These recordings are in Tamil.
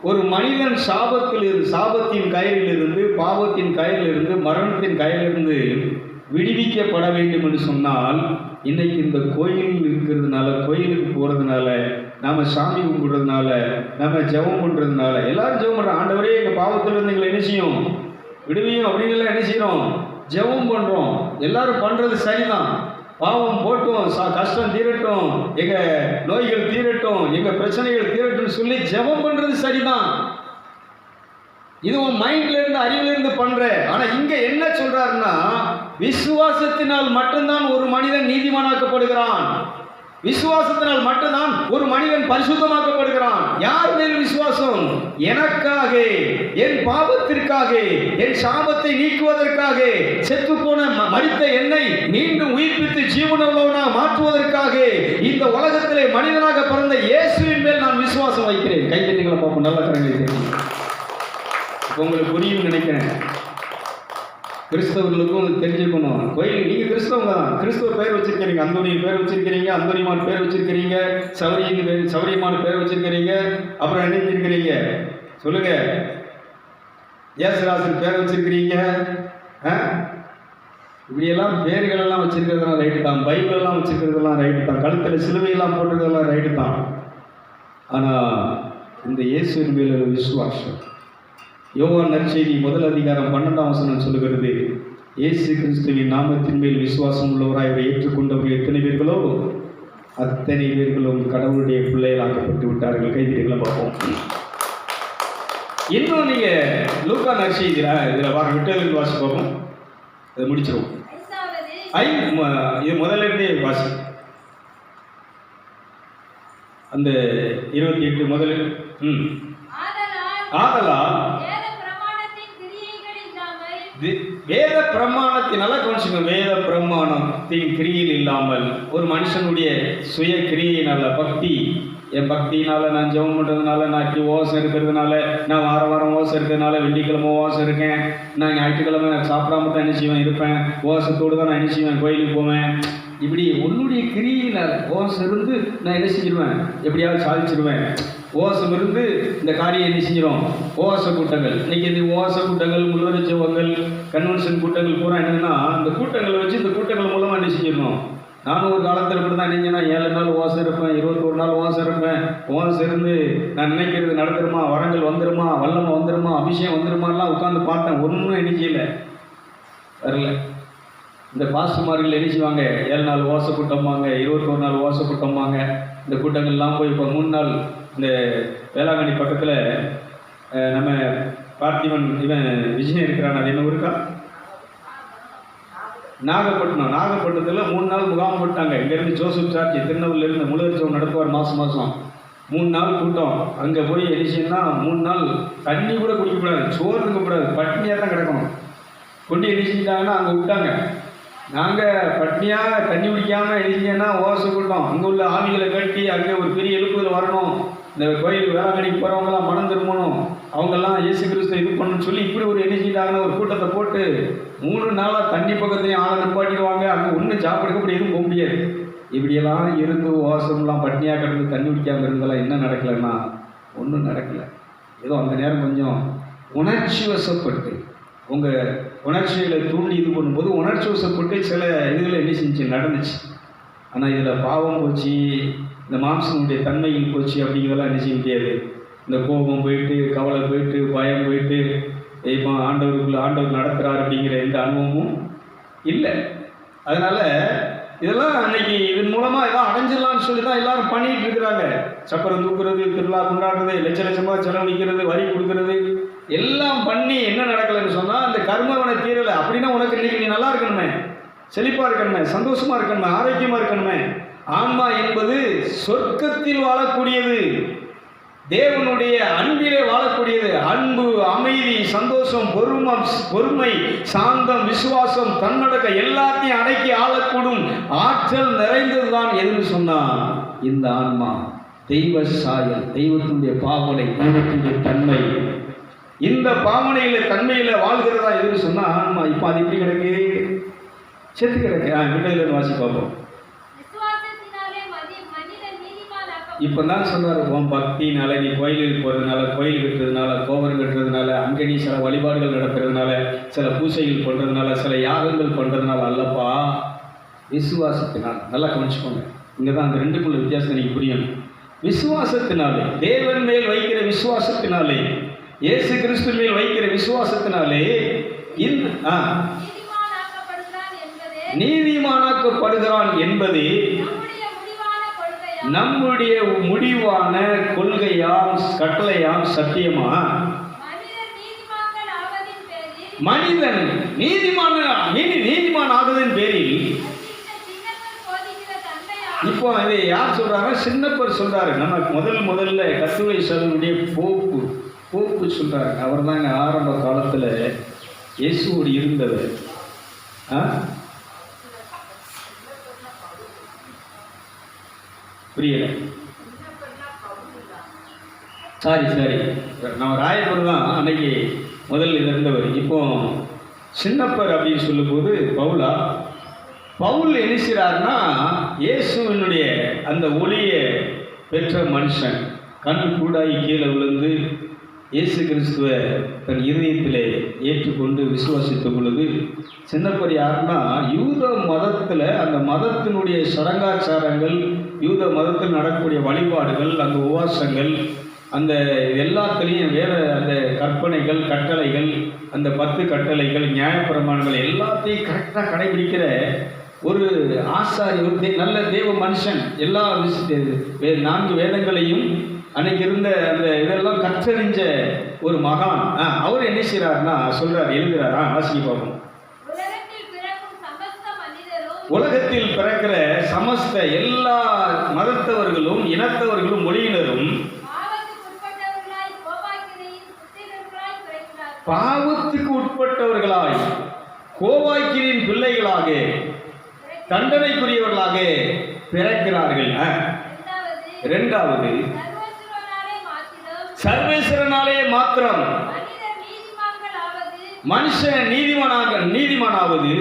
ஒரு மனிதன் சாபத்தின் கயிறிலிருந்து, பாவத்தின் கயிறிலிருந்து, மரணத்தின் கயிறிலிருந்து விடுவிக்கப்பட வேண்டும் என்று சொன்னால், இன்னைக்கு இந்த கோயில் இருக்கிறதுனால, கோயிலுக்கு போகிறதுனால, நம்ம சாமி கும்பிடுறதுனால, நம்ம ஜெபம் பண்ணுறதுனால, எல்லாரும் ஜெபம் பண்ணுறோம். ஆண்டவரே எங்கள் பாவத்திலிருந்து எங்களை என்ன செய்யும், விடுவியும் அப்படின்னு என்ன செய்கிறோம், ஜெபம் பண்ணுறோம். எல்லாரும் பண்ணுறது சரிதான். பாவம் போட்டும், கஷ்டம் தீரட்டும், எங்கள் நோய்கள் தீரட்டும், எங்கள் பிரச்சனைகள் தீரட்டும் சொல்லி ஜெபம் பண்ணுறது சரிதான். இது உன் மைண்ட்ல இருந்து, அறிவுல இருந்து பண்ற. ஆனா இங்க என்ன சொல்றாருன்னா, விசுவாசத்தினால் மட்டும்தான் ஒரு மனிதன் நீதிமானாக்கப்படுகிறான். விசுவாசத்தினால் மட்டும்தான் ஒரு மனிதன் பரிசுத்தமாக்கப்படுகிறான். யார் மேல் விசுவாசம்? எனக்காக, என் பாவத்திற்காக, என் சாபத்தை நீக்குவதற்காக, செத்து போன மரித்த என்னை மீண்டும் உயிர்ப்பித்து ஜீவனுள்ளவனாக மாற்றுவதற்காக இந்த உலகத்திலே மனிதனாக பிறந்த இயேசுவின் மேல் நான் விசுவாசம் வைக்கிறேன். கைத்தட்டிகளை பார்ப்போம், நல்ல கரங்களை. உங்களுக்கு புரியும் நினைக்கிறேன். கிறிஸ்தவர்களுக்கும் தெரிஞ்சுக்கணும். கோயில் நீங்கள் கிறிஸ்தவங்க தான், கிறிஸ்தவ பேர் வச்சிருக்கிறீங்க, அந்தோனியின் பேர் வச்சிருக்கிறீங்க, அந்தோனிமான் பேர் வச்சிருக்கிறீங்க, சௌரியமான பேர் வச்சிருக்கிறீங்க, அப்புறம் என்ன இருக்கிறீங்க சொல்லுங்க, ஏசுராசன் பேர் வச்சிருக்கிறீங்க. இப்படியெல்லாம் பேர்கள் எல்லாம் வச்சிருக்கிறதெல்லாம் ரைட்டு தான், பைபிள் எல்லாம் வச்சிருக்கிறதெல்லாம் ரைட்டு தான், கழுத்தில் சிலுவையெல்லாம் போட்டுக்கிறதெல்லாம் ரைட்டு தான். ஆனால் இந்த இயேசுவின் மேல் ஒரு விசுவாசம். யோவான் நற்செய்தி 1 அதிகாரம் 12ஆம் வசனம் சொல்லுகிறது, இயேசு கிறிஸ்துவின் நாமத்தின் மேல் விசுவாசம் உள்ளவராய் இவரை ஏற்றுக்கொண்டவர்கள் எத்தனை பேர்களோ அத்தனை பேர்களும் கடவுளுடைய பிள்ளைகளாக்கப்பட்டு விட்டார்கள். கைதிகளை பார்ப்போம். இன்னும் நீங்க லூக்கா நற்செய்தியில இதில் வாரம் விட்டு வாசி பார்ப்போம், அதை முடிச்சிருவோம். இது முதல்ல இருந்தே வாசி, அந்த 28 முதலில். ஆதலால் வேத பிரமாணத்தினால கொஞ்சம் வேத பிரமாணத்தின் கிரியில் இல்லாமல் ஒரு மனுஷனுடைய சுய கிரியையினால, பக்தி, என் பக்தியினால, நான் ஜெபம் பண்ணுறதுனால, நான் இப்படி ஓசம் இருக்கிறதுனால, நான் வாரம் ஓசம் இருக்கிறதுனால, வெள்ளிக்கிழமை ஓசம் இருக்கேன், நான் ஞாயிற்றுக்கிழமை சாப்பிடாம தான் என்ன செய்வேன் இருப்பேன், ஓசத்தோடு தான் நான் என்ன செய்வேன் கோயிலுக்கு போவேன். இப்படி உன்னுடைய கிரியினால் ஓசம் இருந்து நான் என்ன செஞ்சிருவேன், எப்படியாவது சாதிச்சிருவேன். ஓசம் இருந்து இந்த காரியம் என்ன செஞ்சிடும், ஓச கூட்டங்கள். இன்னைக்கு இந்த ஓச கூட்டங்கள், முழுவரை ஜெபங்கள், கன்வென்ஷன் கூட்டங்கள் பூரா என்னன்னா, இந்த கூட்டங்களை வச்சு இந்த கூட்டங்கள் மூலமாக என்ன செஞ்சிடணும். நானும் ஒரு காலத்தில் இப்படி தான் நினைஞ்சேன்னா 7 நாள் ஓசம் இருப்பேன், 21 நாள் ஓசம் இருப்பேன். ஓசம் இருந்து நான் நினைக்கிறது நடந்துருமா, வரங்கள் வந்துருமா, வல்லமை வந்துருமா, அபிஷேகம் வந்துருமாலாம் உட்காந்து பார்த்தேன். ஒன்றும் என்ன செய்யலை, வரல. இந்த பாஸ்டர்மார்கள் என்ன செய்வாங்க, 7 நாள் ஓச கூட்டம்பாங்க, 21 நாள் ஓச கூட்டம்பாங்க. இந்த கூட்டங்கள்லாம் போய் இப்போ 3 நாள் இந்த வேளாங்கண்ணி பக்கத்தில் நம்ம பார்த்திபன் இவன் விஜயன் இருக்கிறான், அது என்ன ஊருக்கா, நாகப்பட்டினத்தில் 3 நாள் முகாம் போட்டாங்க. இங்கேருந்து ஜோசப் சார்ஜி திருநெல்வேலியிலேருந்து முழுவதும் நடத்துவார் மாதம் 3 நாள் கூட்டம். அங்கே போய் எடிஷன்னா 3 நாள் தண்ணி கூட குடிக்கக்கூடாது, சோறு இருக்கக்கூடாது, பட்னியாக தான் கிடக்கணும். கொண்டு எடிச்சிட்டாங்கன்னா அங்கே விட்டாங்க. நாங்கள் பட்னியாக தண்ணி குடிக்காமல் எடிச்சிங்கன்னா ஓசை கூட்டம். அங்கே உள்ள ஆவிகளை கட்டி அங்கே ஒரு பெரிய எழுப்புதல் வரணும், இந்த கோயில் வேளாங்கண்ணிக்கு போகிறவங்களாம் மனம் திரும்பணும், அவங்கெல்லாம் இயேசு கிறிஸ்து இது பண்ணணும்னு சொல்லி இப்படி ஒரு எடிச்சிட்டாங்கன்னா ஒரு கூட்டத்தை போட்டு 3 நாளாக தண்ணி பக்கத்துலேயும் ஆளை நிப்பாட்டிடுவாங்க. அங்கே ஒன்றும் சாப்பிடுக்க அப்படி எதுவும் போக முடியாது. இப்படியெல்லாம் இருந்து ஓசம்லாம் பட்னியாக கிடந்து தண்ணி குடிக்காமல் இருந்தெல்லாம் என்ன நடக்கலைன்னா ஒன்றும் நடக்கலை. ஏதோ அந்த நேரம் கொஞ்சம் உணர்ச்சி வசப்பட்டு, உங்கள் உணர்ச்சிகளை தூண்டி இது பண்ணும்போது உணர்ச்சி வசப்பட்டு சில இதுகளை என்ன செஞ்சு நடந்துச்சு. ஆனால் இதில் பாவம் போச்சு, இந்த மாம்சனுடைய தன்மைகள் போச்சு, அப்படிங்கிறதெல்லாம் என்ன செய்ய முடியாது. இந்த கோபம் போயிட்டு, கவலை போயிட்டு, பயம் போயிட்டு, இப்போ ஆண்டவர் நடத்துகிறார் அப்படிங்கிற எந்த அனுபவமும் இல்லை. அதனால் இதெல்லாம் அன்னைக்கு இதன் மூலமாக எல்லாம் அடைஞ்சிடலாம்னு சொல்லி தான் எல்லாரும் பண்ணிகிட்டு இருக்கிறாங்க. சப்பரம் தூக்குறது, திருவிழா கொண்டாடுறது, லட்சமாக செலவழிக்கிறது, வரி கொடுக்கறது எல்லாம் பண்ணி என்ன நடக்கலைன்னு சொன்னால் அந்த கர்மவனை தீரலை. அப்படின்னா உனக்கு இன்னைக்கு நீ நல்லா இருக்கணுமே, செழிப்பாக இருக்கணுமே, சந்தோஷமாக இருக்கணுமே, ஆரோக்கியமாக இருக்கணுமே. ஆன்மா என்பது சொர்க்கத்தில் வாழக்கூடியது, தேவனுடைய அன்பிலே வாழக்கூடியது. அன்பு, அமைதி, சந்தோஷம், பொறுமை, சாந்தம், விசுவாசம், தன்னடக்க எல்லாத்தையும் அடக்கி ஆளக்கூடும் ஆற்றல் நிறைந்ததுதான் எதுன்னு சொன்னா இந்த ஆன்மா. தெய்வ சாயல், தெய்வத்தினுடைய பாவனை, தெய்வத்தினுடைய தன்மை, இந்த பாவனையில தன்மையில வாழ்கிறதா எதுன்னு சொன்னா ஆன்மா. இப்ப அது எப்படி கிடக்கு, செத்து கிடக்கு. விடையில வாசி பார்ப்போம். இப்பதான் சொல்றாரு, உன் பக்தினால, நீ கோயிலுக்கு போறதுனால, கோயில் கட்டுறதுனால, கோபுரம் கட்டுறதுனால, அங்கே நீ சில வழிபாடுகள் நடத்துறதுனால, சில பூசைகள் பண்றதுனால, சில யாகங்கள் பண்றதுனால அல்லப்பா, விசுவாசத்தினால். நல்லா கவனிச்சுக்கோங்க, இங்கதான் அந்த ரெண்டுக்குள்ள வித்தியாசம் எனக்கு புரியும். விசுவாசத்தினாலே, தேவன் மேல் வைக்கிற விசுவாசத்தினாலே, இயேசு கிறிஸ்து மேல் வைக்கிற விசுவாசத்தினாலே நீதிமானாக்கப்படுகிறான் என்பதே நம்முடைய முடிவான கொள்கையாம் கட்டளையாம் சத்தியமா. மனிதன் நீதிமான் ஆகுதன் பேரில் இப்போ இதை யார் சொல்றாங்க? சின்னப்பர் சொல்றாரு. நம்ம முதல்ல கத்துரை சபையுடைய போப்பு சொல்றாரு. அவர் தாங்க ஆரம்ப காலத்துல இயேசுவோடு இருந்தவர். புரியல? சரி, நம்ம ராயப்பர் தான் அன்னைக்கு முதல்ல இருந்தவர். இப்போ சின்னப்பர் அப்படின்னு சொல்லும்போது பவுல் என்ன செய்றாருன்னா, இயேசுவினுடைய அந்த ஒளியை பெற்ற மனுஷன் கண் கூடாகி கீழே விழுந்து இயேசு கிறிஸ்துவை தன் இருதயத்திலே ஏற்றுக்கொண்டு விசுவாசித்த பொழுது, சின்னப்பர் யாருன்னா, யூத மதத்தில் அந்த மதத்தினுடைய சடங்காச்சாரங்கள், யூத மதத்தில் நடக்கக்கூடிய வழிபாடுகள், அந்த உபவாசங்கள், அந்த எல்லாத்துலேயும் வேற அந்த கற்பனைகள், கட்டளைகள், அந்த 10 கட்டளைகள், நியாயப்பிரமாணங்கள் எல்லாத்தையும் கரெக்டாக கடைபிடிக்கிற ஒரு ஆசாரி, ஒரு நல்ல தேவ மனுஷன். எல்லா 4 வேதங்களையும் அன்னைக்கு இருந்த அந்த இதெல்லாம் கற்றறிஞ்ச ஒரு மகான். அவர் என்ன செய்யறாருன்னா சொல்றாரு, எழுதுறாரா, வாசிக்க பார்ப்போம். உலகத்தில் பிறக்கிற சமஸ்த எல்லா மதத்தவர்களும், இனத்தவர்களும், மொழியினரும் பாவத்துக்கு உட்பட்டவர்களாய், கோவாக்கிரின் பிள்ளைகளாக, தண்டனைக்குரியவர்களாக பிறக்கிறார்கள். 2வது, சர்வேஸ்வரனாலே மாத்திரம் மனுஷன் நீதிமானாவது.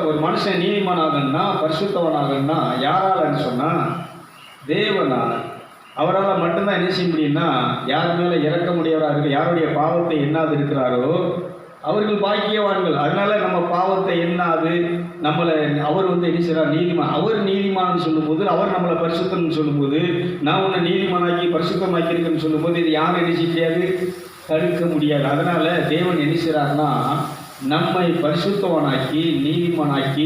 ஒரு மனுஷன் நீதிமானாகன்னா, பரிசுத்தவனாகன்னா யாராலன்னு சொன்னா தேவனால். அவரால் மட்டும்தான் என்ன செய்ய முடியும்னா, யார் மேலே இறக்க முடியவராக, யாருடைய பாவத்தை எண்ணாது இருக்கிறாரோ அவர்கள் பாக்கியவான்கள். அதனால நம்ம பாவத்தை எண்ணாது நம்மளை அவர் என்ன செய்றார், நீதிமான். அவர் நீதிமான்னு சொல்லும்போது, அவர் நம்மளை பரிசுத்தம்னு சொல்லும்போது, நான் உன்னை நீதிமானாக்கி பரிசுத்தமாக்கி இருக்குன்னு சொல்லும்போது, இது யாரும் என்ன செய்ய முடியாது, தடுக்க முடியாது. அதனால தேவன் என்ன செய்றார்னா, நம்மை பரிசுத்தவனாக்கி நீதிமானாக்கி.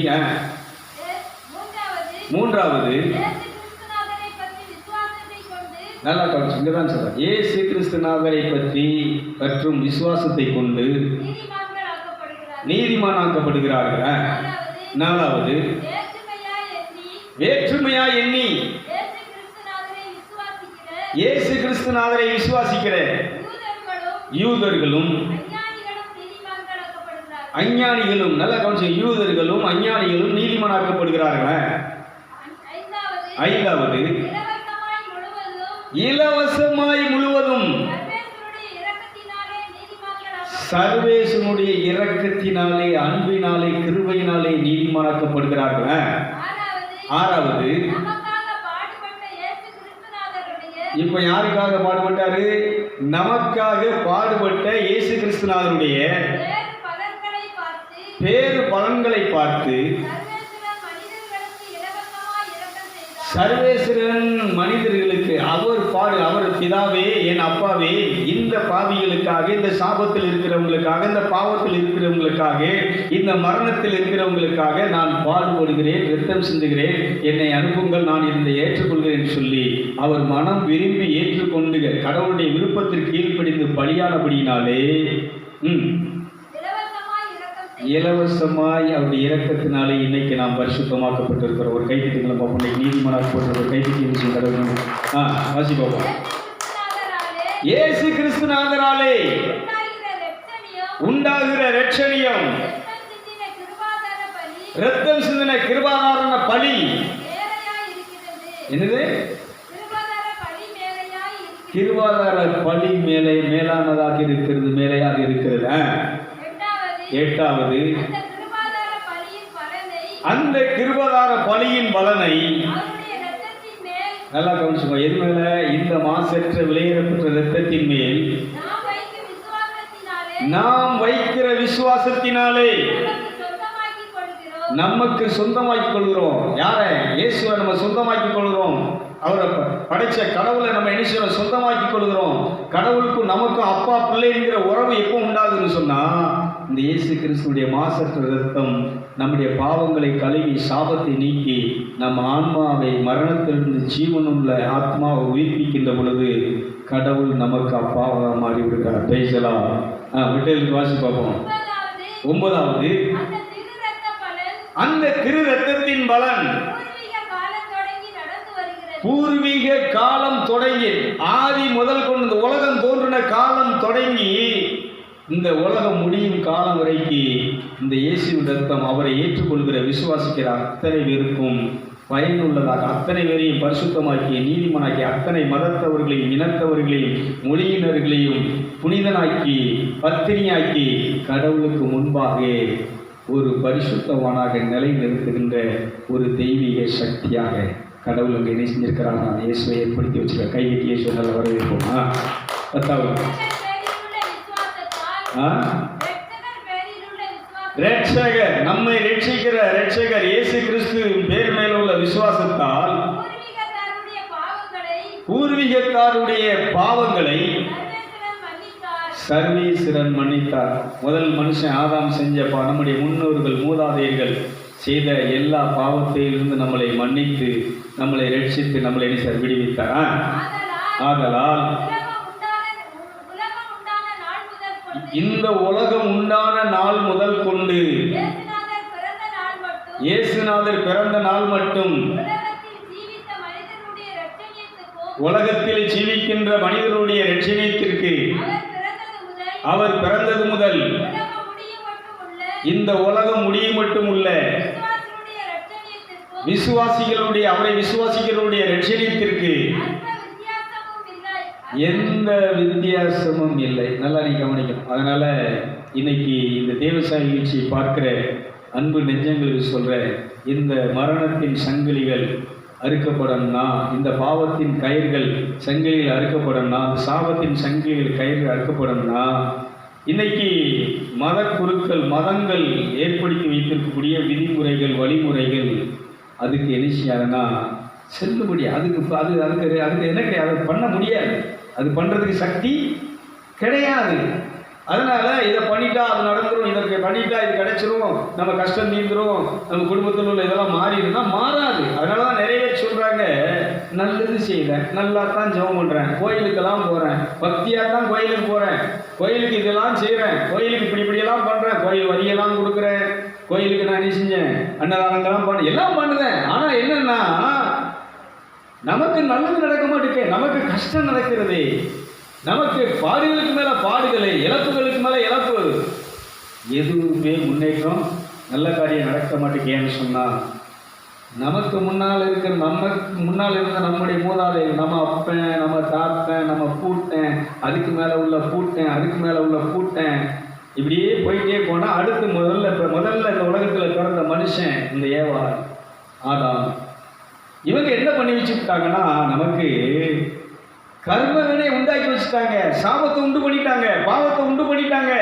3வது, நல்லா கவனிச்சு, இங்கதான் சொல்றார், இயேசு கிறிஸ்துநாதரை பற்றி பற்றும் விசுவாசத்தை கொண்டு நீதிமானாக்கப்படுகிறார்கள். 4வது, வேற்றுமையா எண்ணி இயேசு கிறிஸ்துநாதரை விசுவாசிக்கிற யூதர்களும் அஞ்ஞானிகளும், நல்லா கவனிச்சு, யூதர்களும் அஞ்ஞானிகளும் நீதிமானாக்கப்படுகிறார்கள். 5வது, இலவசமாய் முழுவதும் சர்வேசனுடைய இரக்கத்தினாலே, அன்பினாலே, கிருபையினாலே நீதிமானாக்கப்படுகிறார்கள். 6வது, இப்ப யாருக்காக பாடுபட்டாரு? நமக்காக பாடுபட்ட இயேசு கிறிஸ்துநாதருடைய பேரு பலன்களை பார்த்து சர்வேஸ்வரன் மனிதர்களுக்கு அவர் பிதாவே, என் அப்பாவே, இந்த பாவிகளுக்காக, இந்த சாபத்தில் இருக்கிறவங்களுக்காக, இந்த பாவத்தில் இருக்கிறவங்களுக்காக, இந்த மரணத்தில் இருக்கிறவங்களுக்காக நான் பாடுபடுகிறேன், இரத்தம் சிந்துகிறேன், என்னை அனுப்புங்கள், நான் இதை ஏற்றுக்கொள்கிறேன் சொல்லி அவர் மனம் விரும்பி ஏற்றுக்கொண்டு கடவுளுடைய விருப்பத்திற்கு கீழ்ப்படிந்து பலியானபடியினாலே இலவசமாய் அவருடைய இரக்கத்தினாலே இன்னைக்கு நாம் பரிசுத்தமாக்கப்பட்டிருக்கிறோம். ஒரு கைதிகளை பார்ப்போம். நீதிமானாக்கப்பட்ட ஒரு கைதிக்கு வாசி பார்ப்போம். இயேசு கிறிஸ்துநாதராலே உண்டாகிற இரட்சணியம், இரத்தம் சிந்தின கிருபாதார பலி. என்னது? கிருபாதார பலி மேலானதாக இருக்கிறது, மேலையாக இருக்கிறது. 8வது, அந்த கிருபாதார பலியின் பலனை நல்லா கவனிச்சுக்கோ. எது மேல? இந்த மாசற்ற விலையேறப்பட்ட இரத்தத்தின் மேல் நாம் வைக்கிற விசுவாசத்தினாலே நமக்கு சொந்தமாக்கி கொள்கிறோம். யார? இயேசுவை நம்ம சொந்தமாக்கி கொள்கிறோம். அவரை படைச்ச கடவுளை நம்ம என்ன செய்யறோம்? சொந்தமாக்கி கொள்கிறோம். கடவுளுக்கும் நமக்கும் அப்பா பிள்ளைங்கிற உறவு எப்போ உண்டாகுதுன்னு சொன்னா, இந்த இயேசு கிறிஸ்துடைய மாசற்ற இரத்தம் நம்முடைய பாவங்களை கழுவி சாபத்தை நீக்கி நம்ம ஆன்மாவை மரணத்திலிருந்து ஜீவனுள்ள ஆத்மாவை உயிர்ப்பிக்கின்ற பொழுது கடவுள் நமக்கு அப்பாவாக மாறி விடுகிறார். பேசலா விட்டலுக்கு வாசி பார்ப்போம். 9வது, அந்த திரு ரத்தத்தின் பலன் பூர்வீக காலம் தொடங்கி, ஆதி முதல் கொண்டு இந்த உலகம் தோன்றின காலம் தொடங்கி இந்த உலகம் முடியும் காலம் வரைக்கும் இந்த இயேசுவின் ரத்தம் அவரை ஏற்றுக்கொள்கிற விசுவாசிக்கிற அத்தனை பேருக்கும் பயனுள்ளதாக, அத்தனை பேரையும் பரிசுத்தமாக்கி நீதிமனாக்கி, அத்தனை மதத்தவர்களையும் இனத்தவர்களையும் மொழியினர்களையும் புனிதனாக்கி பத்தினியாக்கி கடவுளுக்கு முன்பாக ஒரு பரிசுத்தவானாக நிலை நிறுத்துகின்ற ஒரு தெய்வீக சக்தியாக கடவுள் அங்கே என்ன செஞ்சிருக்கிறாங்க? இயேசுவை ஏற்படுத்தி வச்சிருக்க. கைவிட்டு இயேசு நல்ல வரவேற்போம். 10வது, ரட்சகர், நம்மை ரட்சிக்கிற ரட்சகர் இயேசு கிறிஸ்துவின் பேர் மேல உள்ள விசுவாசத்தால் பூர்வீகத்தாருடைய பாவங்களை சர்வீஸ்வரன் மன்னித்தார். முதல் மனுஷன் ஆதாம் செஞ்ச நம்முடைய முன்னோர்கள் மூதாதையர்கள் செய்த எல்லா பாவத்திலிருந்து நம்மளை மன்னித்து நம்மளை ரட்சித்து நம்மளை விடுவித்தார். ஆதலால் இந்த உலகம் உண்டான நாள் முதல் கொண்டு இயேசுநாதர் பிறந்த நாள் மட்டும் உலகத்தில் ஜீவிக்கின்ற மனிதனுடைய இரட்சணியத்திற்கு அவர் பிறந்தது முதல் இந்த உலகம் முடியும் மட்டும் உள்ள விசுவாசிகளுடைய அவரை விசுவாசிகளுடைய இரட்சணியத்திற்கு எந்த வித்தியாசமும் இல்லை. நல்லா நீ கவனிக்கணும். அதனால இன்னைக்கு இந்த தேவசாயி நிகழ்ச்சியை பார்க்கிற அன்பு நெஞ்சங்களுக்கு சொல்ற, இந்த மரணத்தின் சங்கிலிகள் அறுக்கப்படணும்னா, இந்த பாவத்தின் கயிர்கள் சங்கிலிகள் அறுக்கப்படணும்னா, அந்த சாபத்தின் சங்கிலிகள் கயிர்கள் அறுக்கப்படணும்னா, இன்னைக்கு மத குருக்கள் மதங்கள் ஏற்படுத்தி வைத்திருக்கக்கூடிய விதிமுறைகள் வழிமுறைகள் அதுக்கு என்ன செய்யாதுன்னா செல்லுபடி. அதுக்கு என்ன கிடையாது, அது பண்ண முடியாது, அது பண்ணுறதுக்கு சக்தி கிடையாது. அதனால இதை பண்ணிட்டா அது நடந்துடும், இதற்கு பண்ணிட்டா இது கிடைச்சிரும், நம்ம கஷ்டம் நீந்துரும், நம்ம குடும்பத்தில் உள்ள இதெல்லாம் மாறிடும்னா மாறாது. அதனால தான் நிறைய பேர் சொல்கிறாங்க, நல்லது செய்கிறேன், நல்லா தான் ஜெபம் பண்ணுறேன், கோயிலுக்கெல்லாம் போகிறேன், பக்தியாக தான் கோயிலுக்கு போகிறேன், கோயிலுக்கு இதெல்லாம் செய்கிறேன், கோயிலுக்கு இப்படியெல்லாம் பண்ணுறேன், கோயில் வரியெல்லாம் கொடுக்குறேன், கோயிலுக்கு நான் என்ன செஞ்சேன், அன்னதானங்கள்லாம் பண்ண எல்லாம் பண்ணுறேன். ஆனால் என்னன்னா நமக்கு நல்லது நடக்க மாட்டேங்க, நமக்கு கஷ்டம் நடக்கிறது, நமக்கு பாடுகளுக்கு மேலே பாடுகளை, இழப்புகளுக்கு மேலே இழப்பு, எதுவுமே முன்னேற்றம் நல்ல காரியம் நடக்க மாட்டேங்கன்னு சொன்னால், நமக்கு முன்னால் இருக்கிற நமக்கு முன்னால் இருந்த நம்முடைய மூதாதைகள், நம்ம அப்பன், நம்ம தாத்தன், நம்ம பூட்டன், அதுக்கு மேலே உள்ள பூட்டன், அதுக்கு மேலே உள்ள பூட்டன், இப்படியே போயிட்டே போனால் அடுத்து முதல்ல இந்த உலகத்தில் பிறந்த மனுஷன் இந்த ஏவா ஆதாம், இவங்க என்ன பண்ணி வச்சுட்டாங்கன்னா நமக்கு கர்ம வினை உண்டாக்கி வச்சுட்டாங்க, சாபத்தை உண்டு பண்ணிட்டாங்க, பாவத்தை உண்டு பண்ணிட்டாங்க.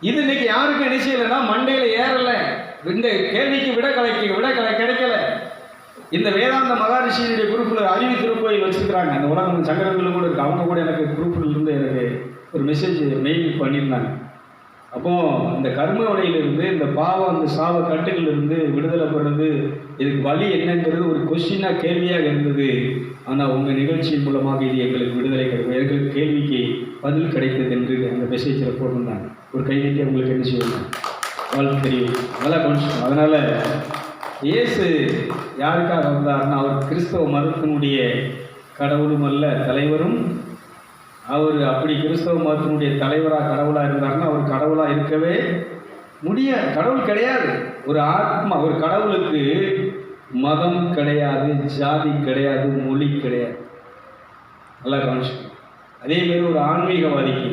இது இன்னைக்கு யாருக்கும் என்ன செய்யலைன்னா மண்டையில ஏறல, இந்த கேள்விக்கு விட கிடைக்கல. இந்த வேதாந்த மகாரிஷியினுடைய குரூப்பில் அறிவி திருக்கோயில் வச்சிருக்கிறாங்க, அந்த உலகம் சங்கரங்களும் கூட இருக்கு, அவங்க கூட எனக்கு குரூப்பில் இருந்து எனக்கு ஒரு மெசேஜ் மெயில் பண்ணியிருந்தாங்க. அப்போ இந்த கர்ம வழியிலிருந்து, இந்த பாவம், இந்த சாவ கட்டுகளிலிருந்து விடுதலை பெறுறது, இதுக்கு வழி என்னங்கிறது ஒரு கொஸ்டினாக கேள்வியாக இருந்தது. ஆனால் உங்கள் நிகழ்ச்சியின் மூலமாக இது எங்களுக்கு விடுதலை கிடைக்கும், எங்களுக்கு கேள்விக்கு பதில் கிடைத்தது என்று அந்த மெசேஜில் போட்டிருந்தாங்க. ஒரு கைதிக்கு உங்களுக்கு என்ன செய்வாங்க, வாழ்க்கை தெரியும், நல்லா கவனிச்சோம். அதனால் இயேசு யாருக்காக வந்தார்னா, அவர் கிறிஸ்தவ மதத்தினுடைய கடவுளும் அல்ல, தலைவரும். அவர் அப்படி கிறிஸ்தவ மதத்தினுடைய தலைவராக கடவுளாக இருந்தாருன்னா அவர் கடவுளாக இருக்கவே முடியாது, கடவுள் கிடையாது. ஒரு ஆத்மா, ஒரு கடவுளுக்கு மதம் கிடையாது, ஜாதி கிடையாது, மொழி கிடையாது. நல்லா கவனிச்சுக்கணும். அதேமாரி ஒரு ஆன்மீகவாதிக்கு,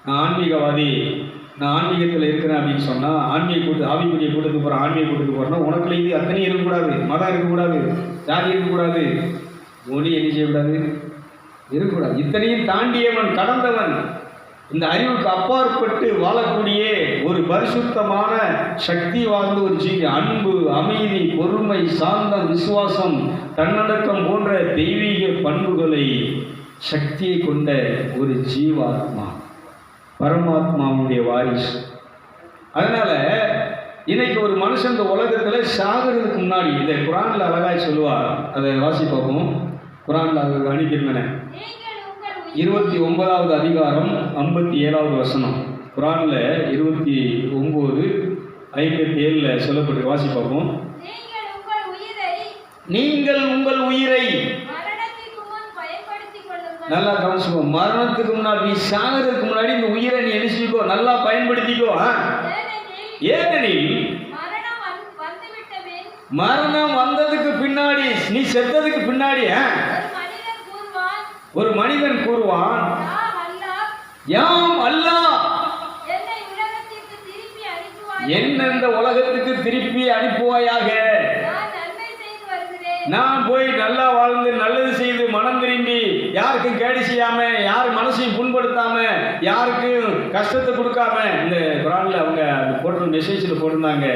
நான் ஆன்மீகத்தில் இருக்கிறேன் அப்படின்னு சொன்னால், ஆவிக்குரிய கூட்டத்துக்கு போகிறேன், ஆன்மீக கூட்டத்துக்கு போகிறேன்னா உனக்குள்ள இது அத்தனையும் இருக்கக்கூடாது, மதம் இருக்கக்கூடாது, ஜாதி இருக்கக்கூடாது, ஒளி என்ன செய்யக்கூடாது, இருக்கக்கூடாது. இத்தனையும் தாண்டியவன், கடந்தவன், இந்த அறிவுக்கு அப்பாற்பட்டு வாழக்கூடிய ஒரு பரிசுத்தமான சக்தி வாழ்ந்த ஒரு ஜீவி. அன்பு, அமைதி, பொறுமை, சாந்தம், விசுவாசம், தன்னடக்கம் போன்ற தெய்வீக பண்புகளை, சக்தியை கொண்ட ஒரு ஜீவாத்மா, பரமாத்மாவுடைய வாரிசு. அதனால இன்னைக்கு ஒரு மனுஷன் இந்த உலகத்துல சாகிறதுக்கு முன்னாடி, இந்த குரான்ல அழகாய் சொல்லுவார், அதை வாசி பார்ப்போம். குரான்ல அது அனுப்பியிருந்தேன், 29வது அதிகாரம் 57வது வசனம். குரான்ல 29:57 சொல்லப்பட்டு வாசி பார்ப்போம். நீங்கள் உங்கள் உயிரை நல்லா கவனிச்சுக்கோ. மரணத்துக்கு முன்னாடி, நீ சாகிறதுக்கு முன்னாடி இந்த உயிரை நீ எழுச்சிக்கோ, நல்லா பயன்படுத்திக்கோ. ஏனெனில் மரணம் வந்ததுக்கு பின்னாடி, நீ செத்ததுக்கு பின்னாடி ஒரு மனிதன் கூறுவான், யாம் அல்லாஹ் என்ன இந்த உலகத்துக்கு திருப்பி அனுப்புவாயாக. நான் போய் நல்லா வாழ்ந்து நல்லது செய்து மனம் திரும்பி யாருக்கும் கேடு செய்யாம, யார் மனசையும் புண்படுத்தாம, யாருக்கும் கஷ்டத்தை கொடுக்காம. இந்த குரான்ல அவங்க போட்ட மெசேஜில் போட்டிருந்தாங்க,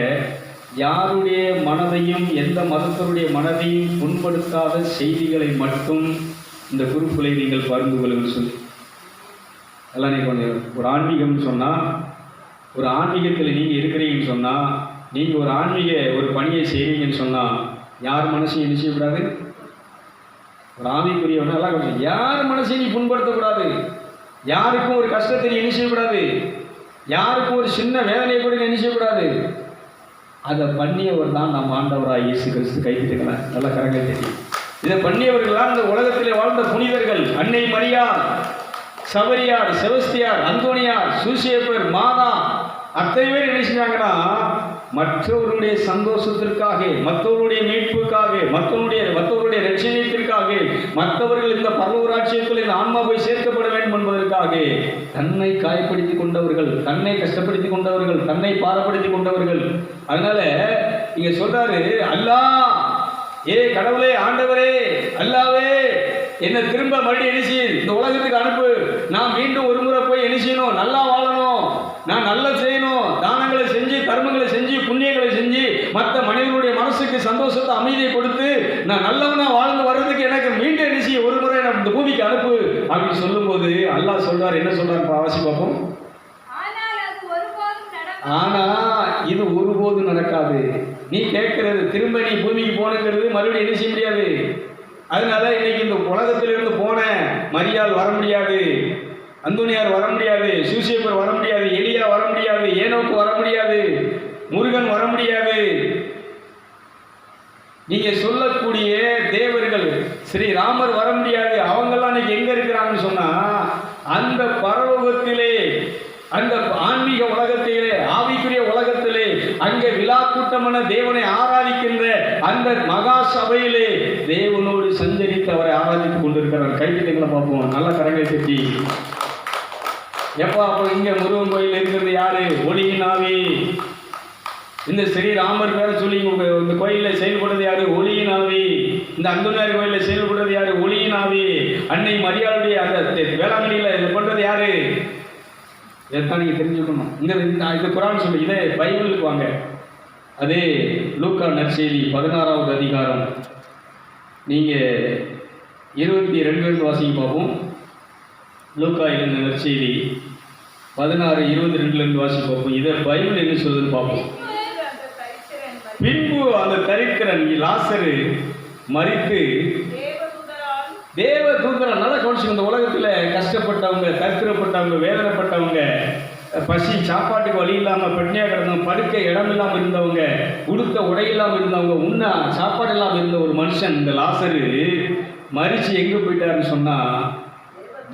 யாருடைய மனதையும் எந்த மதத்தருடைய மனதையும் புண்படுத்தாத செய்திகளை மட்டும் இந்த குறிப்புகளை நீங்கள் பகிர்ந்து கொள்ளுங்கள் சொல்லி. எல்லாம் நீங்கள் ஒரு ஆன்மீகம்னு சொன்னால், ஒரு ஆன்மீகத்தில் நீங்கள் இருக்கிறீங்கன்னு சொன்னால், நீங்கள் ஒரு ஆன்மீக ஒரு பணியை செய்கிறீங்கன்னு சொன்னால், யார் மனசையும் என்ன செய்யக்கூடாது, ஒரு ஆவிக்குரியவன் நல்லா கொஞ்சம் யார் மனசையும் நீ புண்படுத்தக்கூடாது, யாருக்கும் ஒரு கஷ்டத்தை நீ என்ன செய்யக்கூடாது, யாருக்கும் ஒரு சின்ன வேதனையை கூட நீ என்ன செய்யக்கூடாது. அதை பண்ணியவர் தான் நம்ம ஆண்டவராக இயேசு கிறிஸ்து. கைதிட்டுக்கலாம், நல்லா கரங்கள் தெரியும். இதை பண்ணியவர்கள்லாம் இந்த உலகத்தில் வாழ்ந்த புனிதர்கள். அன்னை மரியாள், சபரியார், செபஸ்தியார், அந்தோனியார், சூசியப்பர், மாதா, அத்தனை பேர் என்ன செஞ்சாங்கன்னா, மற்றவருடைய சந்தோஷத்திற்காக, மற்றவருடைய மீட்புக்காக, மற்றவருடைய ரட்சணியத்திற்காக, மற்றவர்கள் இந்த பரலோகராட்சியத்தில் இந்த ஆன்மா போய் சேர்க்கப்பட வேண்டும் என்பதற்காக தன்னை காயப்படுத்தி கொண்டவர்கள், தன்னை கஷ்டப்படுத்தி கொண்டவர்கள், தன்னை பாரப்படுத்தி கொண்டவர்கள். அதனால இங்க சொல்றாரு, அல்லாஹ், ஏ கடவுளே, ஆண்டவரே, அல்லாவே, என்னை திரும்ப மறுபடியும் என்ன செய்ய இந்த உலகத்துக்கு அனுப்பு. நான் மீண்டும் ஒரு முறை போய் என்ன செய்யணும், நல்லா வாழணும், நான் நல்லா செய்யணும், தானங்களை செஞ்சு, தர்மங்களை செஞ்சு, புண்ணியங்களை செஞ்சு, மற்ற மனிதர்களுடைய மனசுக்கு சந்தோஷத்தை, அமைதியை கொடுத்து, நான் நல்லவனா வாழ்ந்து வர்றதுக்கு எனக்கு மீண்டும் என்ன செய்ய ஒரு முறை நான் இந்த பூமிக்கு அனுப்பு அப்படின்னு சொல்லும்போது அல்லாஹ் சொல்றார். என்ன சொல்றாரு வாசி பார்ப்போம். ஆனா இது ஒருபோதும் நடக்காது. நீ கேட்கிறது திரும்ப நீ பூமிக்கு போனுங்கிறது மறுபடியும் என்ன செய்ய முடியாது. அதனால இன்னைக்கு இந்த உலகத்திலிருந்து போன மரியாள் வர முடியாது, அந்தோனியார் வர முடியாது, சூசியப்பர் வர முடியாது, எலியா வர முடியாது, ஏனோக்கு வர முடியாது, முருகன் வர முடியாது. நீங்க சொல்லக்கூடிய தேவர்கள், ஸ்ரீராமர் வர முடியாது. அவங்கெல்லாம் இன்னைக்கு எங்க இருக்கிறாங்கன்னு சொன்னா, அந்த பரலோகத்திலே, அந்த ஆன்மீக உலகத்திலே, ஆவிக்குரிய உலகத்திலே, அங்கே விழா கூட்டமான தேவனை ஆராதிக்கின்ற அந்த மகா சபையிலே தேவனோடு சஞ்சரித்து அவரை ஆராதித்துக் கொண்டிருக்கிறார். கைவிட்டுங்களை பார்ப்போம், நல்ல கரங்களை தட்டி. எப்போ அப்போ இங்க முருகன் கோயில் இருக்கிறது யாரு? ஒளியின் ஆவி. இந்த ஸ்ரீராமர் பேர சொல்லி இந்த கோயிலில் செயல்படுறது யாரு? ஒளியின் ஆவி. இந்த அந்தோனியார் கோயிலில் செயல்படுறது யாரு? ஒளியின் ஆவி. அன்னை மரியாளுடைய அந்த வேளாங்கண்ணியில் இது பண்றது யாரு? இதைத்தான் நீங்கள் தெரிஞ்சுக்கணும். இந்த குரான் சொல்லி, இதே பைபிளுக்கு வாங்க. அதே லூக்கா நற்செய்தி 16வது அதிகாரம் நீங்கள் 22 வாசிங்க பார்ப்போம். லூக்கா எழுதின நற்செய்தி 16:22 வாசி பார்ப்போம். இதை பைபிள் என்ன சொல்லுதுன்னு பார்ப்போம். பின்பு அந்த தரித்திரன் லாசரு மரித்து தேவ தூதரால், நல்லா கவனிச்சு, இந்த உலகத்தில் கஷ்டப்பட்டவங்க, தரித்திரப்பட்டவங்க, வேதனைப்பட்டவங்க, பசி சாப்பாட்டுக்கு வழி இல்லாமல் பட்டினியாக கிடந்தவங்க, படுக்க இடம் இல்லாமல் இருந்தவங்க, உடுத்த உடை இல்லாமல் இருந்தவங்க, உண்ண சாப்பாடு இல்லாமல் இருந்த ஒரு மனுஷன் இந்த லாசரு மரிச்சு எங்கே போயிட்டாருன்னு சொன்னால்,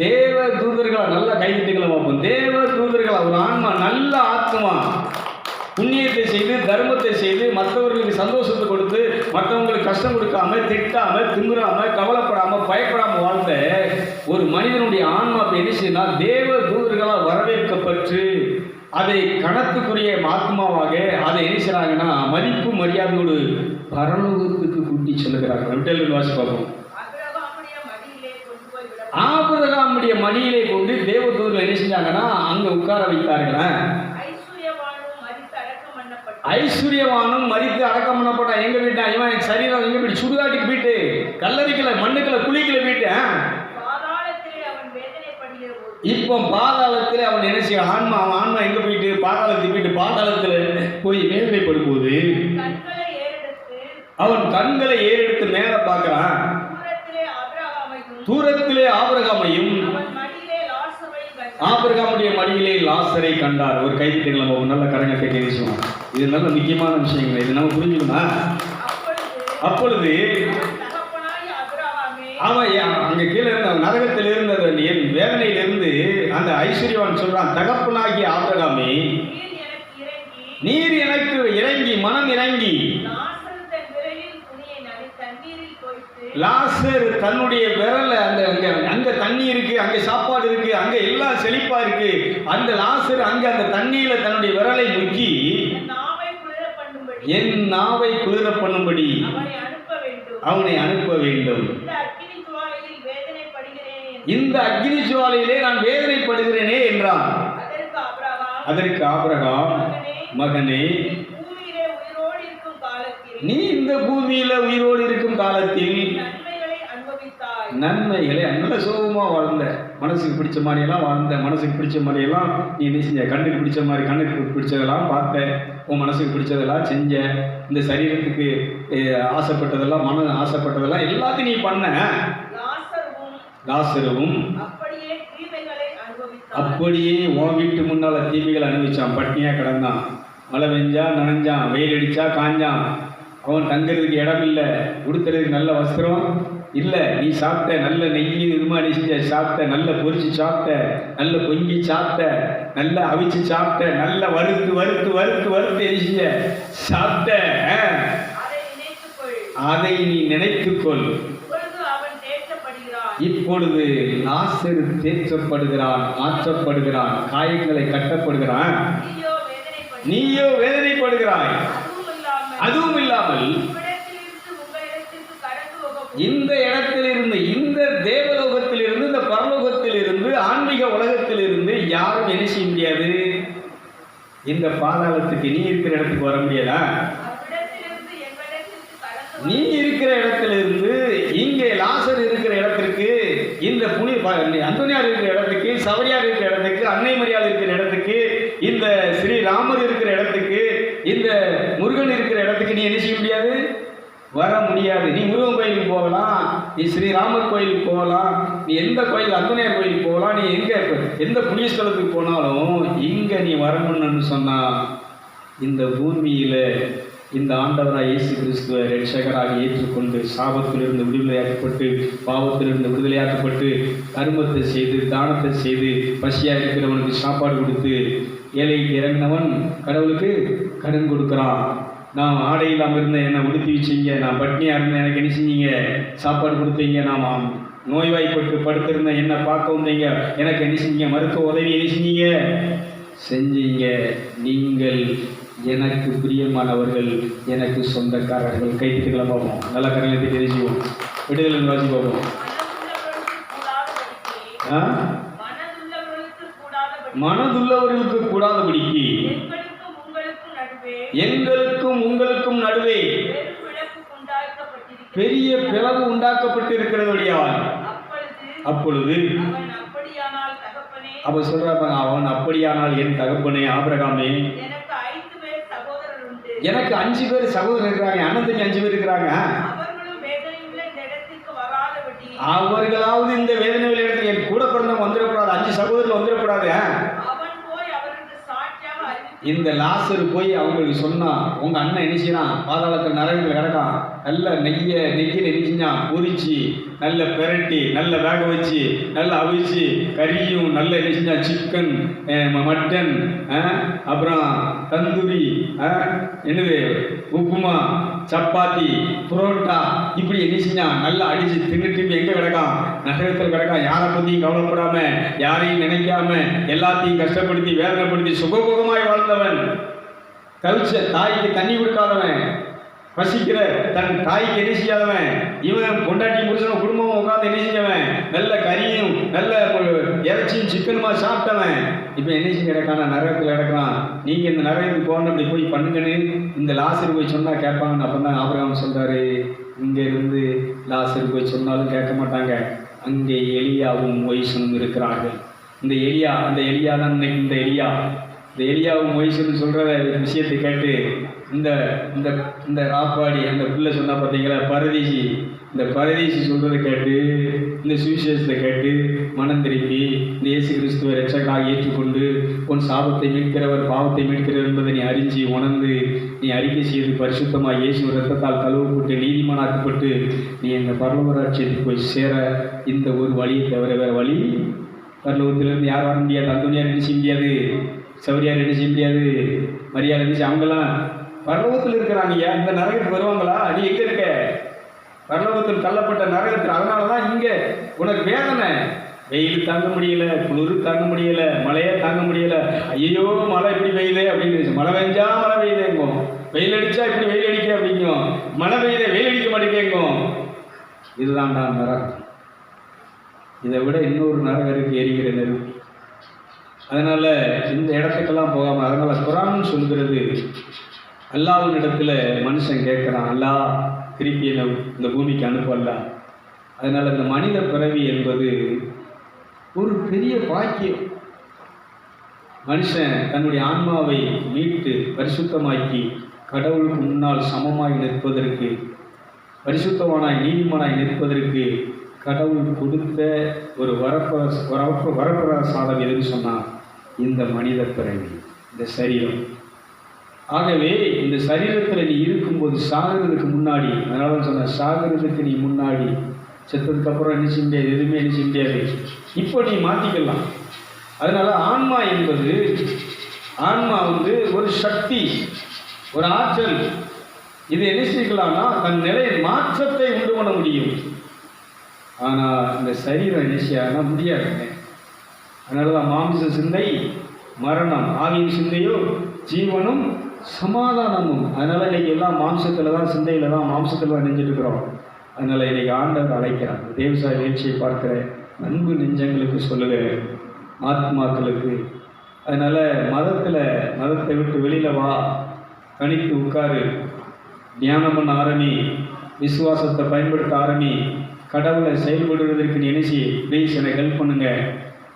தேவ தூதர்களா, நல்லா கைதிட்டுகளை பார்ப்போம். தேவ தூதர்களா, ஒரு ஆன்மா, நல்ல ஆத்மா, புண்ணியத்தை செய்து, தர்மத்தை செய்து, மற்றவர்களுக்கு சந்தோஷத்தை கொடுத்து, மற்றவங்களுக்கு கஷ்டம் கொடுக்காம, திட்டாம, திமுறாம, கவலைப்படாம, பயப்படாம வாழ்ந்த ஒரு மனிதனுடைய ஆன்மா என்ன செய்யணும்னா, தேவ தூதர்களால் வரவேற்கப்பட்டு அதை கணத்துக்குரிய ஆத்மாவாக அதை என்ன செய்றாங்கன்னா, மதிப்பு மரியாதையோடு பரலோகத்துக்கு கூட்டி செல்லுகிறார்கள். விட்டல் வாசி பார்ப்போம். ஆபிரகாமுடைய மடியிலே கொண்டு தேவதூதர்கள் என்ன செஞ்சாங்கன்னா அங்க உட்கார வைத்தார்களா. ஐஸ்வர்யவானும் மரித்து அடக்கம் பண்ணப்பட்டான். எங்க வீட்டா இவன் சரீரம் எங்க வீட்டு சுடுகாட்டுக்கு போயிட்டு கல்லறைக்கல மண்ணுக்குள்ள குளிக்கல போயிட்டு இப்போ பாதாளத்தில் அவன் என்ன செய்ய ஆன்மா அவன் ஆன்மா எங்க போயிட்டு பாதாளத்துக்கு போயிட்டு பாதாளத்துல போய் வேதனைப்படும் போது அவன் கண்களை ஏறெடுத்து மேல பார்க்கிறான். தூரத்திலே ஆபிரகாமையும் ஆபிரகாமுடைய மடியிலே லாசரை கண்டார். ஒரு கைதிட்டங்கள் நம்ம நல்ல கரங்கத்தை கேட்கணும். இது நல்ல முக்கியமான விஷயங்கள். இது நம்ம புரிஞ்சுக்கணுமா? அப்பொழுது அவன் அங்க கீழே இருந்த நரகத்தில் இருந்த என் வேதனையிலிருந்து அந்த ஐஸ்வர்யவான் சொல்றான், தகப்பனாகிய ஆபிரகாமே நீர் எனக்கு இறங்கி மனம் இறங்கி லாசர் தன்னுடைய விரல அங்க தண்ணி இருக்கு, அங்க சாப்பாடு இருக்கு, அங்க எல்லாம் செழிப்பா இருக்கு. அந்த லாசர் அங்க அந்த தண்ணியில தன்னுடைய விரலை முக்கி என் நாவை குளிர பண்ணும்படி அவனை அனுப்ப வேண்டும். இந்த அக்னி ஜுவாலையிலே நான் வேதனைப்படுகிறேனே என்றான். அதற்கு ஆபிரகாம், மகனே நீ இந்த பூமியில உயிரோடு இருக்கும் காலத்தில் நன்மைகளை நல்ல சோகமா வாழ்ந்த, மனசுக்கு பிடிச்ச மாதிரி எல்லாம் வாழ்ந்த, மனசுக்கு பிடிச்ச மாதிரி எல்லாம் நீ என்ன செஞ்ச, கண்ணுக்கு பிடிச்ச மாதிரி கண்ணுக்கு பிடிச்சதெல்லாம் பார்த்த, உன் மனசுக்கு பிடிச்சதெல்லாம் செஞ்ச, இந்த சரீரத்துக்கு ஆசைப்பட்டதெல்லாம் மன ஆசைப்பட்டதெல்லாம் எல்லாத்தையும் நீ பண்ண. லாசருவும் அப்படியே உன் வீட்டு முன்னால தீமைகளை அனுபவிச்சான். பட்னியா கிடந்தான், மழை பெஞ்சா நனைஞ்சான், வெயில் அடிச்சா காஞ்சான், அவன் தங்குறதுக்கு இடம் இல்லை, உடுத்துறதுக்கு நல்ல வஸ்திரம் இல்லை. நீ சாப்பிட்ட நல்ல நெய் இது மாதிரி செஞ்ச சாப்பிட்ட, நல்ல பொரிச்சு சாப்பிட்ட, நல்ல பொங்கி சாப்பிட்ட, நல்ல அவிச்சு சாப்பிட்ட, நல்ல வறுத்து வறுத்து வறுத்து வறுத்து எரிஞ்ச சாப்பிட்ட. அதை நீ நினைத்துக்கொள். இப்பொழுது லாசர் தேற்றப்படுகிறான், மாற்றப்படுகிறான், காயங்களை கட்டப்படுகிறான், நீயோ வேதனைப்படுகிறாய். அதுவும் இல்லாமல் இந்த இடத்திலிருந்து, இந்த தேவலோகத்திலிருந்து, இந்த பரலோகத்திலிருந்து, ஆன்மீக உலகத்திலிருந்து யாரும் என்ன செய்ய முடியாது, இந்த பாதாளத்துக்கு நீ இருக்கிற இடத்துக்கு வர முடியாதா? நீ இருக்கிற இடத்திலிருந்து இங்கே லாசர் இருக்கிற இடத்திற்கு, இந்த அந்தோனியார் இருக்கிற இடத்துக்கு, சவரியார் இருக்கிற இடத்துக்கு, அன்னை மரியாதை இருக்கிற இடத்துக்கு, இந்த ஸ்ரீராமர் இருக்கிற இடத்துக்கு, இந்த முருகன் இருக்கிற இடத்துக்கு நீ என்ன செய்ய முடியாது, வர முடியாது. நீ முருகன் கோயிலுக்கு போகலாம், நீ ஸ்ரீராமர் கோயிலுக்கு போகலாம், நீ எந்த கோயில் அந்தோனியார் கோயிலுக்கு போகலாம், நீ எந்த புண்ணியஸ்தலத்துக்கு போனாலும் இங்க நீ வரணும்னு சொன்னா, இந்த பூமியில இந்த ஆண்டவராக இயேசு கிறிஸ்துவ ரட்சகராக ஏற்றுக்கொண்டு சாபத்திலிருந்து விடுதலையாக்கப்பட்டு, பாவத்திலிருந்து விடுதலையாக்கப்பட்டு, கருமத்தை செய்து, தானத்தை செய்து, பசியாக இருக்கிறவனுக்கு சாப்பாடு கொடுத்து, ஏழைக்கு இறங்கினவன் கடவுளுக்கு கடன் கொடுக்குறான். நான் ஆடை இல்லாமல் இருந்தேன், என்னை உடுத்தி வச்சிங்க, நான் பட்னியாக இருந்தேன், எனக்கு என்ன செஞ்சீங்க, சாப்பாடு கொடுத்தீங்க, நான் நோய்வாய்ப்பட்டு படுத்திருந்தேன், என்னை பார்க்க வந்தீங்க, எனக்கு என்ன செஞ்சீங்க, மருத்துவ உதவி என்ன செஞ்சீங்க, செஞ்சீங்க. நீங்கள் எனக்கு பிரியமானவர்கள், எனக்கு சொந்தக்காரர்கள். கைத்துக்களை பார்ப்போம், நல்ல கரங்களை தெரிஞ்சுவோம், விடுதலை வாசி பார்ப்போம். மனதுள்ளவர்களுக்கு கூடாதபடிக்கு எங்களுக்கும் உங்களுக்கும் நடுவே பெரிய பிளவு உண்டாக்கப்பட்டிருக்கிறபடியால், அப்பொழுது அவ சொல்றாங்க, அவன் அப்படியானால் என் தகப்பனே ஆபிரகாமே, எனக்கு 5 பேர் சகோதரர் இருக்கிறாங்க, அண்ணன் தம்பி 5 பேர் இருக்கிறாங்க, அவர்களாவது இந்த வேதனை இடத்துல என் கூட பிறந்தவங்க வந்துடக்கூடாது, 5 சகோதரர்கள் வந்துடக்கூடாது. இந்த லாசர் போய் அவங்களுக்கு சொன்னா, உங்க அண்ணன் என்ன செய்யறான், பாதாளத்தில் நரகத்தில் கிடக்கான், நல்ல நெய்யில என்ன செஞ்சான், பொரிச்சு நல்ல பெரட்டி நல்ல வேக வச்சு நல்ல அவிச்சு, கறியும் நல்ல என்ன செஞ்சான், சிக்கன், மட்டன், அப்புறம் தந்தூரி, என்னது உப்புமா, சப்பாத்தி, புரோட்டா, இப்படி என்ன செஞ்சான், நல்லா அடிச்சு தின்னுட்டு எங்க கிடக்கான், நகரத்தில் கிடக்கான். யாரை பத்தியும் கவலைப்படாம, யாரையும் நினைக்காம, எல்லாத்தையும் கஷ்டப்படுத்தி வேதனைப்படுத்தி சுகபோகமாய் வாழ்ந்தவன், தவிச்ச தாய்க்கு தண்ணி கொடுக்காதவன், பசிக்கிற தன் தாய்க்கு என்ன செய்யாதவன், இவன் பொண்டாட்டி புருஷனும் குடும்பமும் உட்காந்து என்ன செஞ்சவன், நல்ல கறியும் நல்ல இறைச்சியும் சிக்கனுமா சாப்பிட்டவன் இப்போ என்ன செஞ்சு கிடக்கான, நரகத்தில் கிடக்கிறான். நீங்கள் இந்த நரகத்துக்கு போகணும், அப்படி போய் பண்ணுங்கன்னு இந்த லாசர் போய் சொன்னால் கேட்பாங்கன்னு அப்போ தான் ஆபிரகாம் சொல்கிறாரு. இங்கே இருந்து லாசர் போய் சொன்னாலும் கேட்க மாட்டாங்க. அங்கே எலியாவும் மொய்சனும் இருக்கிறார்கள். இந்த எலியா தான் இன்னைக்கு இந்த எலியாவும் மொய்சனும் சொல்கிற விஷயத்தை கேட்டு இந்த இந்த இந்த ராப்பாடி அந்த பிள்ளை சொன்னால் பார்த்தீங்களா, இந்த பரதேசி சொல்கிறத கேட்டு, இந்த சுவிசேஷத்தை கேட்டு மனம் திருப்பி இந்த இயேசு கிறிஸ்துவை ரட்சகராக ஏற்றுக்கொண்டு உன் சாபத்தை மீட்கிறவர் பாவத்தை மீட்கிறவர் என்பதை நீ அறிஞ்சு உணர்ந்து நீ அறிக்கை செய்து பரிசுத்தமாக இயேசு ரத்தத்தால் கழுவப்பட்டு நீதிமானாக்கப்பட்டு நீ இந்த பரலோக ராஜ்யத்துக்கு போய் சேர இந்த ஒரு வழியை தவிர வேறு வழி பரலோகத்திலிருந்து யார் வர முடியாது. அந்தோனியார் என்ன செய்ய முடியாது, சௌரியார் என்ன செய்ய முடியாது, மரியாதை என்ன செய்ய, அவங்கெல்லாம் பரலோகத்தில் இருக்கிறாங்க. இந்த நரகத்துக்கு வருவாங்களா? நீ எங்கே இருக்க? பரலோகத்தில் தள்ளப்பட்ட நரகத்தில். அதனால தான் இங்கே உனக்கு வேதனை. வெயில் தாங்க முடியல, குளிர் தாங்க முடியல, மழையே தாங்க முடியல. ஐயோ மழை இப்படி பெய்யுதே அப்படின்னு, மழை பெஞ்சா மழை பெய்யுதேங்கும், வெயில் அடித்தா இப்படி வெயில் அடிக்க அப்படிங்கும், மழை பெய்யுதே வெயில் அடிக்க மாட்டேங்கும். இதுதான்டா நரகம். இதை விட இன்னொரு நரகம் இருக்கு, எரிகிற நெருப்பு. அதனால் இந்த இடத்துக்கெல்லாம் போகாமல், அதனால் குரான் சொல்கிறது, அல்லாஹ்வின் இடத்துல மனுஷன் கேட்குறான், அல்லாஹ் திருப்பி இந்த பூமிக்கு அனுப்பல. அதனால் இந்த மனித பிறவி என்பது ஒரு பெரிய பாக்கியம். மனுஷன் தன்னுடைய ஆன்மாவை மீட்டு பரிசுத்தமாக்கி கடவுளுக்கு முன்னால் சமமாய் நிற்பதற்கு, பரிசுத்தமானாய் நீதிமானாய் நிற்பதற்கு கடவுள் கொடுத்த ஒரு வரப்பிரசாதம் எதுன்னு சொன்னால் இந்த மனித பிறவி, இந்த சரீரம். ஆகவே இந்த சரீரத்தில் நீ இருக்கும்போது சாகிறதுக்கு முன்னாடி, அதனால சொன்ன சாகிறதுக்கு நீ முன்னாடி, செத்ததுக்கப்புறம் என்ன செய்ய முடியாது, எதுவுமே என்ன செய்ய முடியாது. இப்போ நீ மாற்றிக்கலாம். அதனால ஆன்மா என்பது, ஆன்மா வந்து ஒரு சக்தி, ஒரு ஆற்றல். இது என்ன செய்யலாம்னா தன் நிலை மாற்றத்தை உண்டு பண்ண முடியும். ஆனால் இந்த சரீரம் என்ன செய்யனா முடியாதுங்க. அதனால தான் மாம்ச சிந்தை மரணம், ஆவியின் சிந்தையோ ஜீவனும் சமாதானமும். அதனால் இன்றைக்கி எல்லாம் மாம்சத்தில் தான், சிந்தையில் தான், மாம்சத்தில் தான் நெஞ்சிருக்கிறோம். அதனால் இன்றைக்கி ஆண்டவர் அழைக்கிறார். தேவசாய நிகழ்ச்சியை பார்க்குற அன்பு நெஞ்சங்களுக்கு சொல்லுகிறேன், ஆத்மாக்களுக்கு. அதனால் மதத்தை விட்டு வெளியில் வா, தனித்து உட்காரு, தியானம் பண்ண ஆரம்பி, விசுவாசத்தை பயன்படுத்த ஆரம்பி, கடவுளை செயல்படுவதற்கு நீ நினைச்சி ப்ளீஸ் எனக்கு ஹெல்ப் பண்ணுங்கள்.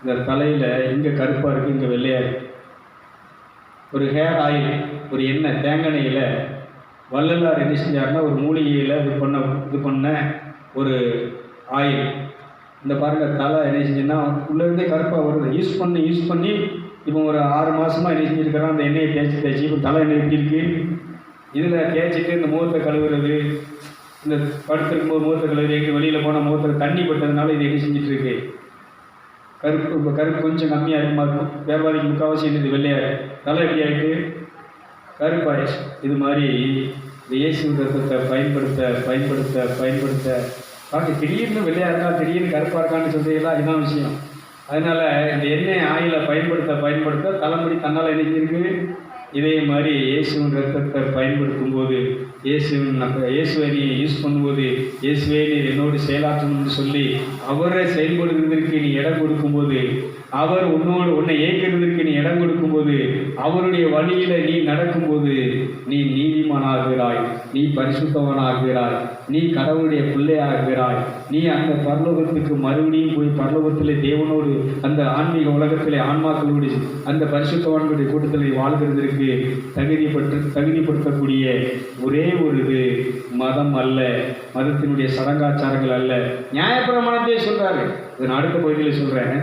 இந்த தலையில் இங்கே கருப்பாக இருக்குது, இங்கே வெள்ளையாக இருக்குது. ஒரு ஹேர் ஆயில், ஒரு எண்ணெய், தேங்காய் எண்ணெயில் வள்ளலார் என்ன செஞ்சாருன்னா ஒரு மூலிகையில் இது பண்ண ஒரு ஆயில். இந்த பாருங்கள், தலை என்ன செஞ்சுன்னா உள்ளேருந்தே கருப்பாக வருது. யூஸ் பண்ணி இப்போ ஒரு 6 மாதமாக என்ன செஞ்சுருக்கிறோம், அந்த எண்ணெயை தேய்ச்சி இப்போ தலை எண்ணெய் எப்படி இருக்குது. இதில் தேய்ச்சிட்டு இந்த முகத்தை கழுவுறது, இந்த படுத்திருக்கும்போது முகத்தை கழுவுறது, எங்கே வெளியில் போனால் முகத்தில் தண்ணி பட்டதுனால இது என்ன செஞ்சிட்ருக்கு, கருப்பு கொஞ்சம் கம்மியாக இருக்குமா இருக்கும். வியாபாரிக்கு முக்கால்வாசி என்னது வெள்ளையாக, தலை எப்படி ஆகிட்டு கருப்பாயிடுச்சு. இது மாதிரி இந்த இயேசு ரத்தத்தை பயன்படுத்த பார்க்க திடீர்னு வெள்ளையாக இருக்கா, திடீர்னு கருப்பாக இருக்கான்னு சொல்கிறீங்களா, இதுதான் விஷயம். அதனால் இந்த எண்ணெய் ஆயிலை பயன்படுத்த தலைமுடி தன்னால் இணைஞ்சிருக்கு. இதே மாதிரி இயேசுவின் ரத்தத்தை பயன்படுத்தும் போது, இயேசுவை நீ யூஸ் பண்ணும்போது, இயேசுவே நீர் என்னோடு செயலாற்றணும்னு சொல்லி அவரை செயல்படுவதற்கு நீ இடம் கொடுக்கும்போது, அவர் உன்னை ஏற்கிறதுக்கு நீ இடம் கொடுக்கும்போது, அவருடைய வழியில் நீ நடக்கும்போது நீ நீதிமானாகிறாய், நீ பரிசுத்தவனாகிறாய், நீ கடவுளுடைய பிள்ளையாகிறாய். நீ அந்த பரலோகத்துக்கு மறுபடியும் போய் பரலோகத்தில் தேவனோடு அந்த ஆன்மீக உலகத்திலே ஆன்மாக்களோடு அந்த பரிசுத்தவான்களுடைய கூட்டத்தில் வாழ்கிறதற்கு தகுதிப்படுத்தக்கூடிய ஒரே ஒரு இது மதம் அல்ல, மதத்தினுடைய சடங்காச்சாரங்கள் அல்ல, நியாயப்பிரமாணத்தையே சொல்கிறாரு. இதை நான் அடுத்த பகுதியில் சொல்கிறேன்.